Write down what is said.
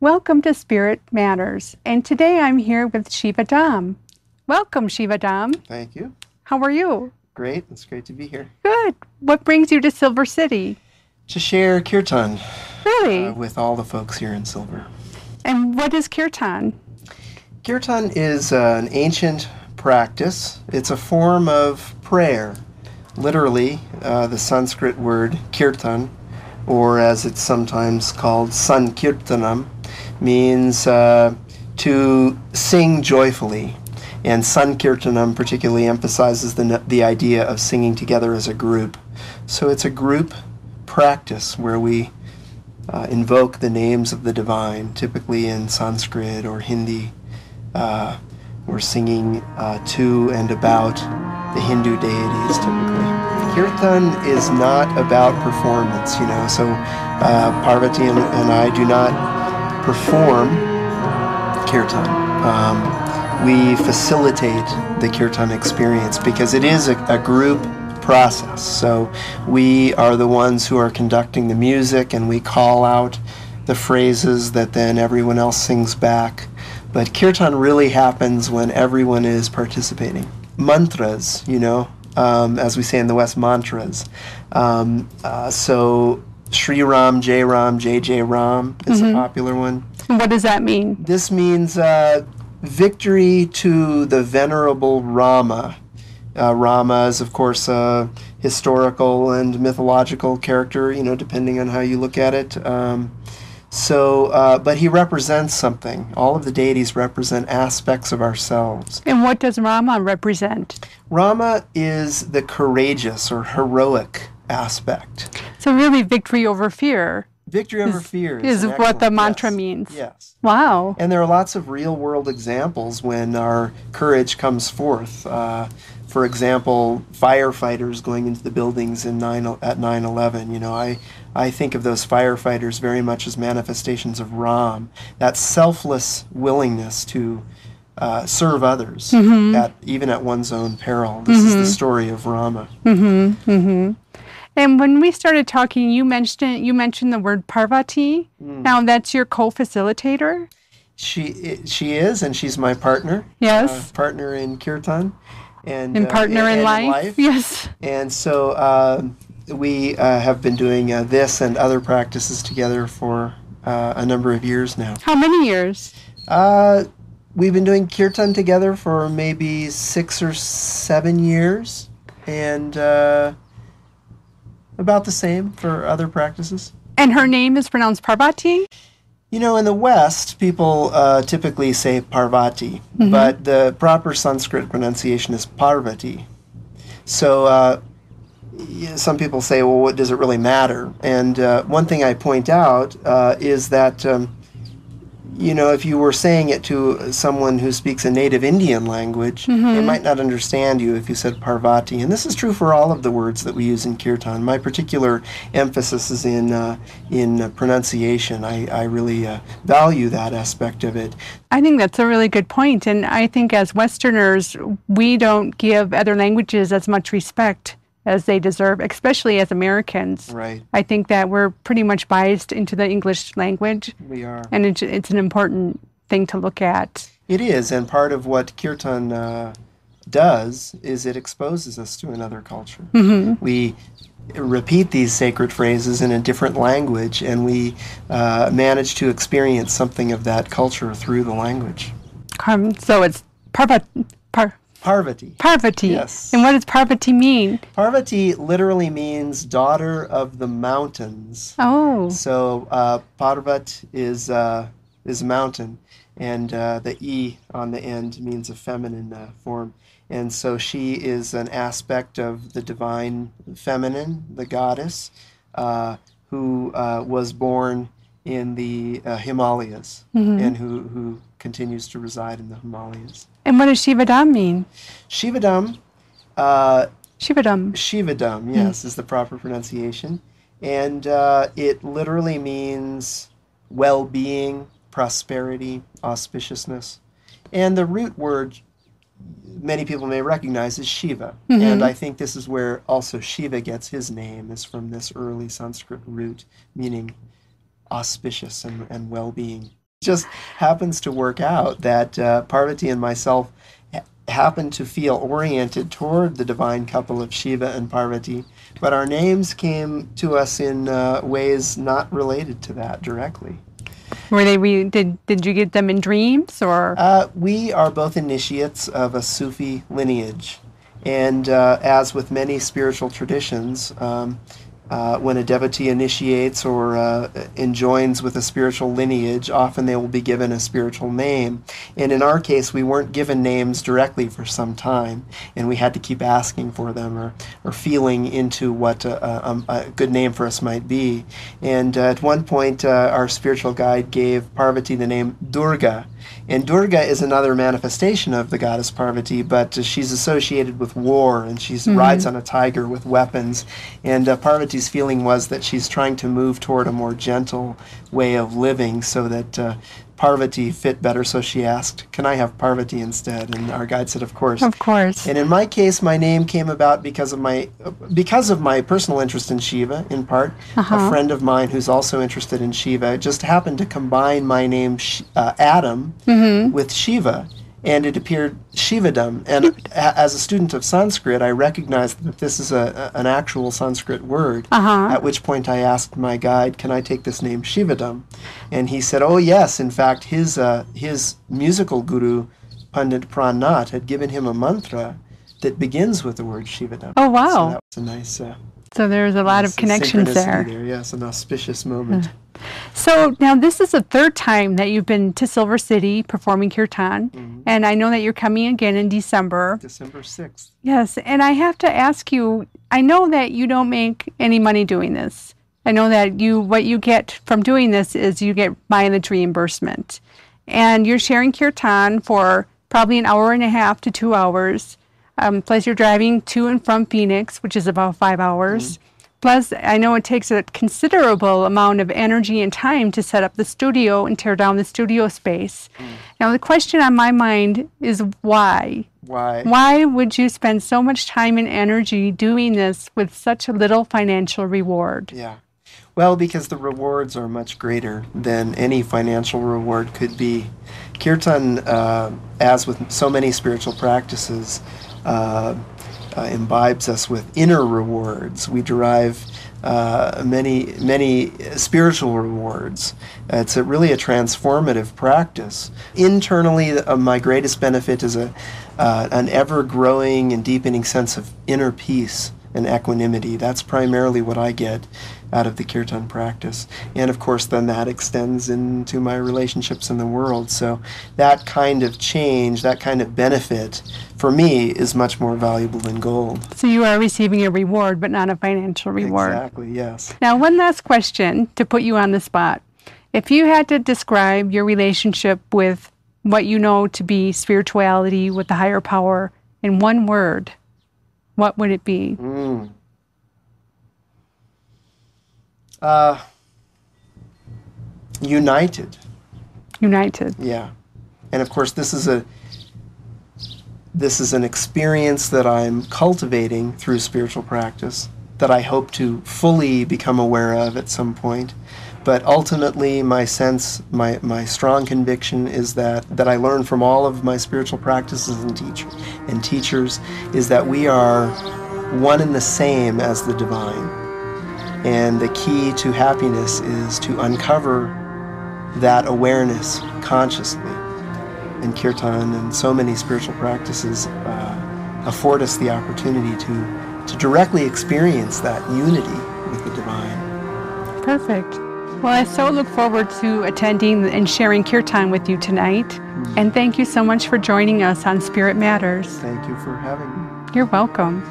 Welcome to Spirit Matters, and today I'm here with Shivadam. Welcome, Shivadam. Thank you. How are you? Great. It's great to be here. Good. What brings you to Silver City? To share kirtan Really? with all the folks here in Silver. And what is kirtan? Kirtan is an ancient practice. It's a form of prayer. Literally, the Sanskrit word kirtan, or as it's sometimes called sankirtanam, means to sing joyfully. And sankirtanam particularly emphasizes the idea of singing together as a group. So it's a group practice where we invoke the names of the divine, typically in Sanskrit or Hindi. We're singing to and about the Hindu deities, typically. Kirtan is not about performance, so Parvati and I do not perform kirtan. We facilitate the kirtan experience because it is a group process. So we are the ones who are conducting the music, and we call out the phrases that then everyone else sings back. But kirtan really happens when everyone is participating. Mantras, as we say in the West, mantras. So Shri Ram, Jai Ram, Jai Jai Ram is a popular one. And what does that mean? This means victory to the venerable Rama. Rama is, of course, a historical and mythological character, depending on how you look at it. But he represents something. All of the deities represent aspects of ourselves. And what does Rama represent? Rama is the courageous or heroic aspect. So really victory over fear. Victory over fear is what the mantra means. Yes. Wow. And there are lots of real-world examples when our courage comes forth. For example, firefighters going into the buildings at 9/11. I think of those firefighters very much as manifestations of Ram, that selfless willingness to serve others, even at one's own peril. This is the story of Rama. And when we started talking, you mentioned the word Parvati. Now that's your co-facilitator? She is, and she's my partner. Yes. Partner in kirtan. And partner in life. Yes. And so we have been doing this and other practices together for a number of years now. How many years? We've been doing kirtan together for maybe 6 or 7 years, and about the same for other practices. And her name is pronounced Parvati? In the West, people typically say Parvati, but the proper Sanskrit pronunciation is Parvati. So some people say, well, what does it really matter? And one thing I point out is that, if you were saying it to someone who speaks a native Indian language, they might not understand you if you said Parvati. And this is true for all of the words that we use in kirtan. My particular emphasis is in pronunciation. I really value that aspect of it. I think that's a really good point. And I think as Westerners, we don't give other languages as much respect as they deserve, especially as Americans. Right. I think that we're pretty much biased into the English language. We are. And it's an important thing to look at. It is, and part of what kirtan does is it exposes us to another culture. We repeat these sacred phrases in a different language, and we manage to experience something of that culture through the language. So it's Parvati. Parvati. Yes. And what does Parvati mean? Parvati literally means daughter of the mountains. Oh. So Parvat is mountain, and the E on the end means a feminine form. And so she is an aspect of the divine feminine, the goddess, who was born in the Himalayas and who continues to reside in the Himalayas. And what does Shivadam mean? Shivadam. Shivadam, yes, is the proper pronunciation. And it literally means well-being, prosperity, auspiciousness. And the root word many people may recognize is Shiva. And I think this is where also Shiva gets his name, is from this early Sanskrit root, meaning auspicious and well-being. just happens to work out that Parvati and myself happen to feel oriented toward the divine couple of Shiva and Parvati, but our names came to us in ways not related to that directly. Were they? Did you get them in dreams, or? We are both initiates of a Sufi lineage, and as with many spiritual traditions, when a devotee initiates or enjoins with a spiritual lineage, often they will be given a spiritual name. And in our case, we weren't given names directly for some time, and we had to keep asking for them or feeling into what a good name for us might be. And at one point, our spiritual guide gave Parvati the name Durga. And Durga is another manifestation of the goddess Parvati, but she's associated with war, and she rides on a tiger with weapons. And Parvati's feeling was that she's trying to move toward a more gentle way of living so that Parvati fit better. So she asked, "Can I have Parvati instead?" And our guide said, "Of course." Of course. And in my case, my name came about because of my personal interest in Shiva, in part. A friend of mine who's also interested in Shiva just happened to combine my name Adam with Shiva, and it appeared Shivadam. And as a student of Sanskrit, I recognized that this is an actual Sanskrit word, at which point I asked my guide, "Can I take this name Shivadam?" And he said, "Oh yes, in fact, his musical guru, Pandit Prannath, had given him a mantra that begins with the word Shivadam." Oh, wow. So that was a nice... so there's a lot of connections there. Yes, an auspicious moment. So now this is the third time that you've been to Silver City performing kirtan, and I know that you're coming again in December. December 6th. Yes, and I have to ask you, I know that you don't make any money doing this. I know that what you get from doing this is you get mileage reimbursement. And you're sharing kirtan for probably an hour and a half to 2 hours. Plus you're driving to and from Phoenix, which is about 5 hours. Plus, I know it takes a considerable amount of energy and time to set up the studio and tear down the studio space. Now, the question on my mind is why? Why? Why would you spend so much time and energy doing this with such a little financial reward? Yeah. Well, because the rewards are much greater than any financial reward could be. Kirtan, as with so many spiritual practices, imbibes us with inner rewards. We derive many spiritual rewards. It's really a transformative practice. Internally, my greatest benefit is an ever-growing and deepening sense of inner peace and equanimity. That's primarily what I get out of the kirtan practice. And of course then that extends into my relationships in the world. So that kind of change, that kind of benefit for me is much more valuable than gold. So you are receiving a reward but not a financial reward. Exactly, yes. Now one last question to put you on the spot. If you had to describe your relationship with what you know to be spirituality with the higher power in one word, what would it be? United. United. Yeah. And of course this is an experience that I'm cultivating through spiritual practice that I hope to fully become aware of at some point. But ultimately my sense, my strong conviction is that I learn from all of my spiritual practices and teachers is that we are one and the same as the divine. And the key to happiness is to uncover that awareness consciously. And kirtan and so many spiritual practices afford us the opportunity to directly experience that unity with the divine. Perfect. Well, I so look forward to attending and sharing kirtan with you tonight. And thank you so much for joining us on Spirit Matters. Thank you for having me. You're welcome.